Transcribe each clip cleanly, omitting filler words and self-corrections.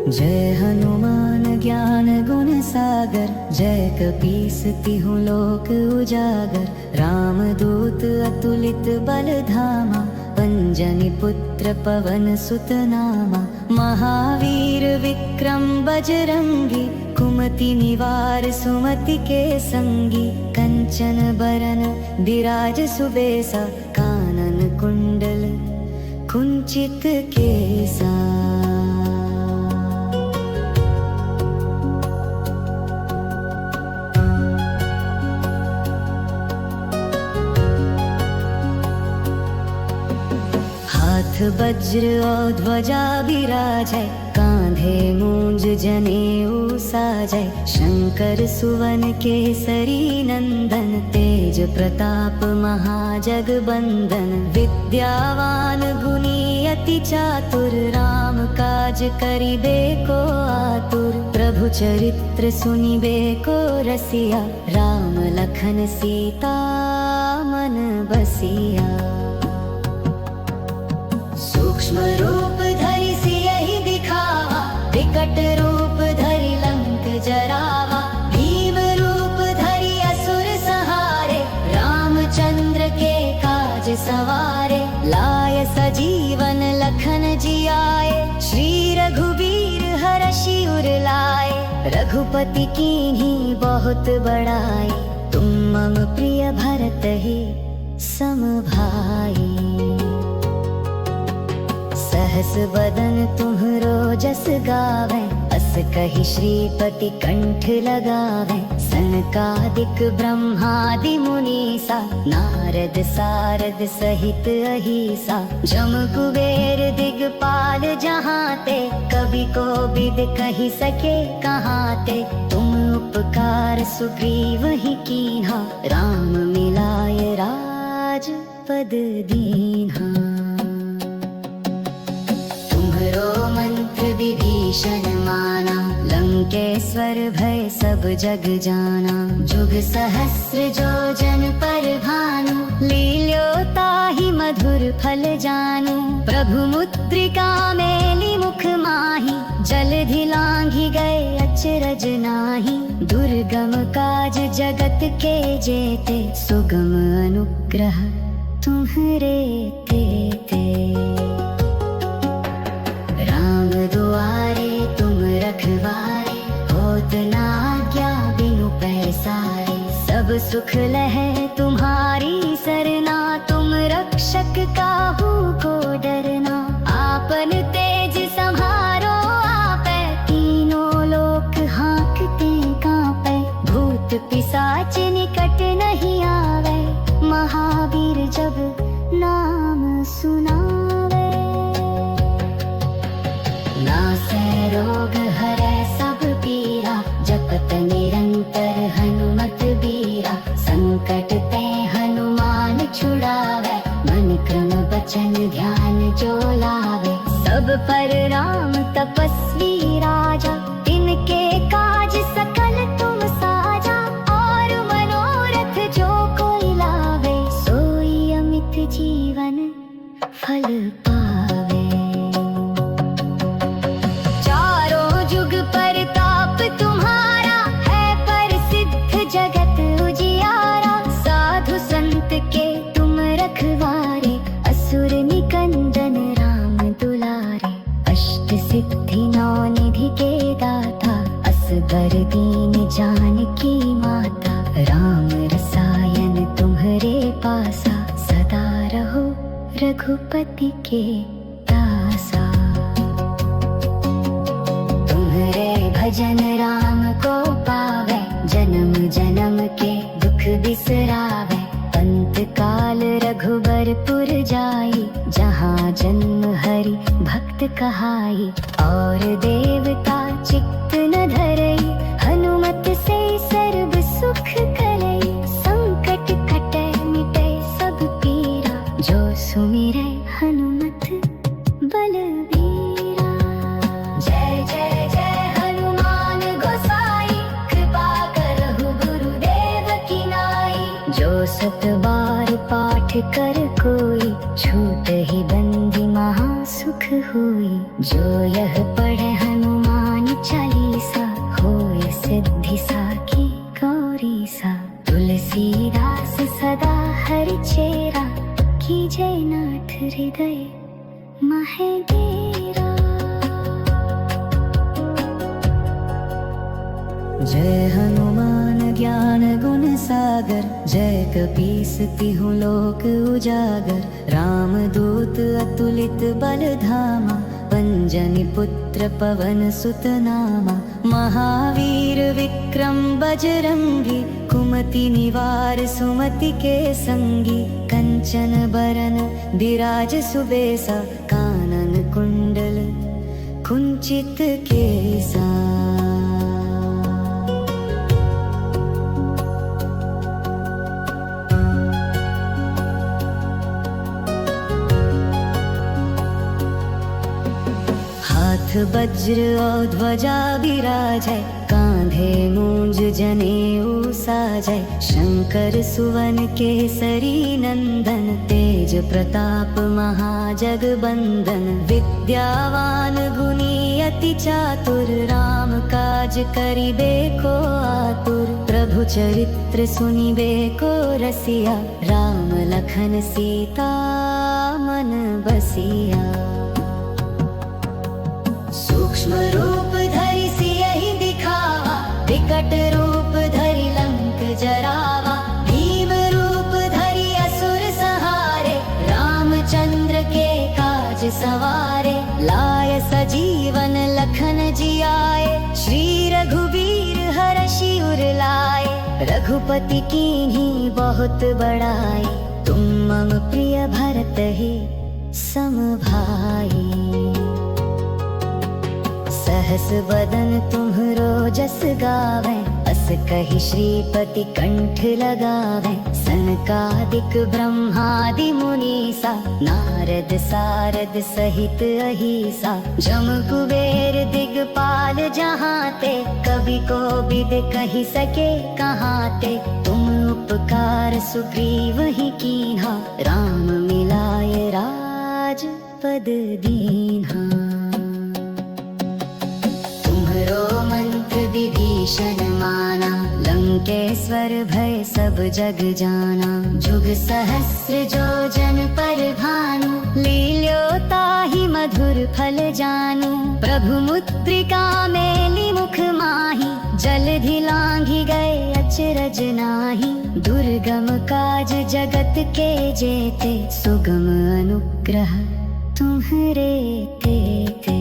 जय हनुमान ज्ञान गुण सागर, जय कपीस तिहुँ लोक उजागर। राम दूत अतुलित बल धामा, अंजनी पुत्र पवन सुत नामा। महावीर विक्रम बजरंगी, कुमति निवार सुमति के संगी। कंचन बरन बिराज सुबेसा, कानन कुंडल कुंचित केसा। हाथ वज्र और ध्वजा विराजै, कांधे मूंज जनेऊ साजै। शंकर सुवन केसरी नंदन, तेज प्रताप महाजगबंदन। विद्यावान गुणी अति चातुर, राम काज करिबे को आतुर। प्रभु चरित्र सुनिबे को रसिया, राम लखन सीता मन बसिया। सूक्ष्म रूप धरि सियहि दिखावा, विकट रूप धरि लंक जरावा। भीम रूप धरि असुर संहारे, रामचंद्र के काज सवारे। लाय सजीवन लखन जियाए, श्री रघुबीर हरषि उर लाए। रघुपति कीन्ही बहुत बड़ाई, तुम मम प्रिय भरतहि सम भाई। सहस बदन तुम्हरो जस गावै, अस कहि श्रीपति कंठ लगावै। सनकादिक ब्रह्मादि मुनीसा, नारद सारद सहित अहिसा। जम कुबेर दिगपाल जहाते, कवि कोविद कहि सके कहाते। तुम उपकार सुग्रीवहि कीन्हा, राम मिलाय राजपद दीन्हा। मंत्र विभीषण माना, लंकेश्वर भय सब जग जाना। जुग सहस्र जो जन पर भानु, लील्योताहि मधुर फल जानू। प्रभु मुद्रिका मेलि मुख माहि, जलधि लांघि गए अचरज नाही। दुर्गम काज जगत के जेते, सुगम अनुग्रह तुम्हरे तेते। राम दुआरे तुम रखवारे, होत न आज्ञा बिनु पैसारे। सब सुख लहै तुम्हारी सरना, तुम रक्षक काहू को डरना। आपन तेज सम्हारो आपै, तीनों लोक हाँकते कांपै। भूत पिशाच निकट नहीं आवे, महावीर जब नाम सुनावे। नासै रोग हरै सब पीरा, जपत निरंतर हनुमत बीरा। संकट ते हनुमान छुड़ावै, मन क्रम बचन ध्यान जो लावे। सब पर राम तपस्वी राजा, तिनके काज सकल तुम साजा। और मनोरथ जो कोई लावे, सोई अमित जीवन फल पावे। तुम्हारा है प्रसिद्ध जगत उजियारा। साधु संत के तुम रखवारे, असुर निकंदन राम दुलारे। अष्ट सिद्धि नौ निधि के दाता, असबर दीन जानकी माता। राम रसायन तुम्हरे पासा, सदा रहो रघुपति के दासा। भजन राम को पावे, जन्म जन्म के दुख बिसरावे। अंत काल रघुबरपुर जाई, जहाँ जन्म हरि भक्त कहाई। और देवता चित्त न धरई, हनुमत से सर्व सुख करई। संकट कटै मिटै सब पीरा, जो सुमिरै हनुमत बलबीरा। जय जय जय जो सत बार पाठ कर कोई, छूट ही बंदी महा सुख हुई। जो यह पढ़े हनुमान जय हनुमान ज्ञान गुण सागर, जय कपीस तिहु लोक उजागर। राम दूत अतुलित बल धामा, पंजनि पुत्र पवन सुत नामा। महावीर विक्रम बजरंगी, कुमति निवार सुमति के संगी। कंचन बरन विराज सुबेसा, कानन कुंडल कुंचित केसा। हाथ वज्र और ध्वजा विराजै, कांधे मूंज जनेऊ साजै। शंकर सुवन केसरी नंदन, तेज प्रताप महाजगबंदन। विद्यावान गुणी अति चातुर, राम काज करिबे को आतुर। प्रभु चरित्र सुनिबे को रसिया, राम लखन सीता मन बसिया। सूक्ष्म रूप धरि सियहि दिखावा, विकट रूप धरि लंक जरावा। भीम रूप धरि असुर संहारे, रामचंद्र के काज सवारे। लाय सजीवन लखन जियाए, श्री रघुवीर हरषि उर लाए। रघुपति कीन्ही बहुत बड़ाई, तुम मम प्रिय भरत ही सम भाई। सहस वदन तुम्हरो जस गावै, अस कहि श्रीपति कंठ लगावै। सनकादिक ब्रह्मादि मुनीसा, नारद सारद सहित अहिसा। जम कुबेर दिगपाल जहाते, कवि कोविद कहि सके कहाते। तुम उपकार सुग्रीव ही कीन्हा, राम मिलाय राजपद दीन्हा। मंत्र विभीषण माना, लंकेश्वर भय सब जग जाना। जुग सहस्र जो जन पर भानु, लील्यो ताहि मधुर फल जानू। प्रभु मुद्रिका मेली मुख माही, जलधि लांघि गए अचरज नाही। दुर्गम काज जगत के जेते, सुगम अनुग्रह तुम्हरे तेते।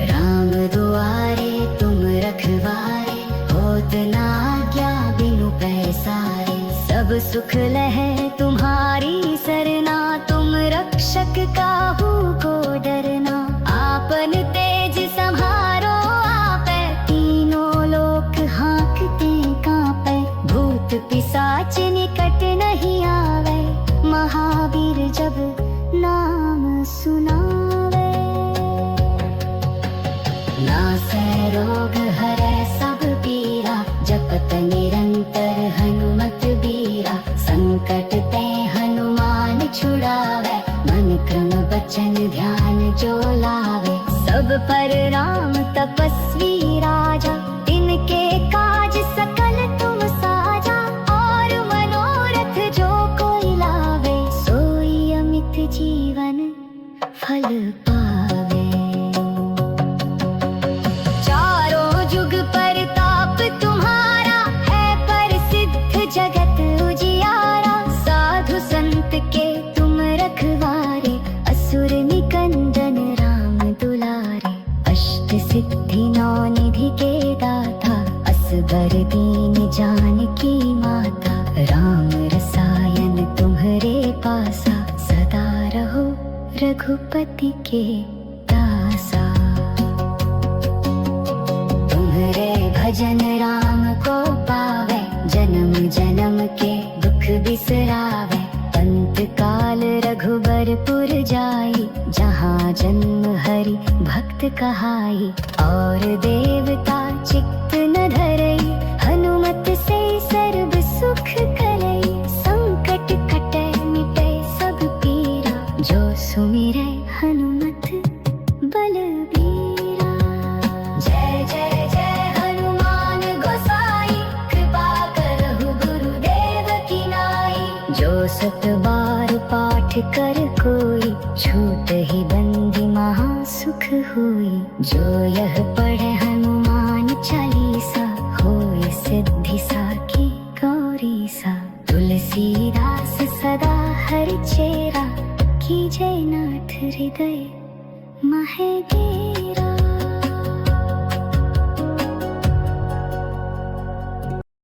राम दुआरे तुम रखवारे, होत न आज्ञा बिनु पैसारे। सब सुख लहै तुम्हारी सरना, तुम रक्षक काहू को डरना। आपन तेज सम्हारो आपै, तीनों लोक हाँकते कांपै। भूत पिशाच निकट नहीं आवे, महावीर जब नाम सुनावे। नासै रोग हरै सब पीरा, जपत निरंतर हनुमत बीरा। संकट ते हनुमान छुड़ावे, मन क्रम बचन ध्यान जो लावे। सब पर राम तपस्वी राजा, इनके काज सकल तुम साजा। और मनोरथ जो कोई लावे, सोई अमित जीवन फल पावे। जगत उजियारा, साधु संत के तुम रखवारे। असुर निकंदन राम दुलारे, अष्ट सिद्धि नौ निधि के दाता। असबर दीन जानकी माता, राम रसायन तुम्हरे पासा। सदा रहो रघुपति के दासा। तुम्हरे भजन राम को पावे, जन्म जन्म के दुख बिसरावे। अंत काल रघुबरपुर जाई, जहाँ जन्म हरि भक्त कहाई। और देवता चित्त न धरई, हनुमत से सर्व सुख करई। संकट कटै मिटै सब पीरा, जो सुमिरै हनुमत बलबीरा। जय जय जय हनुमान गोसाई, कृपा करहु गुरुदेव की नाई। जो सत बार पाठ कर कोई, छूट ही बंदी महा सुख हुई। जो यह पढ़े हनुमान चालीसा होए सिद्धि साखी गौरी सा तुलसीदास सदा हर चेरा कीजय नाथ हृदय मह देव।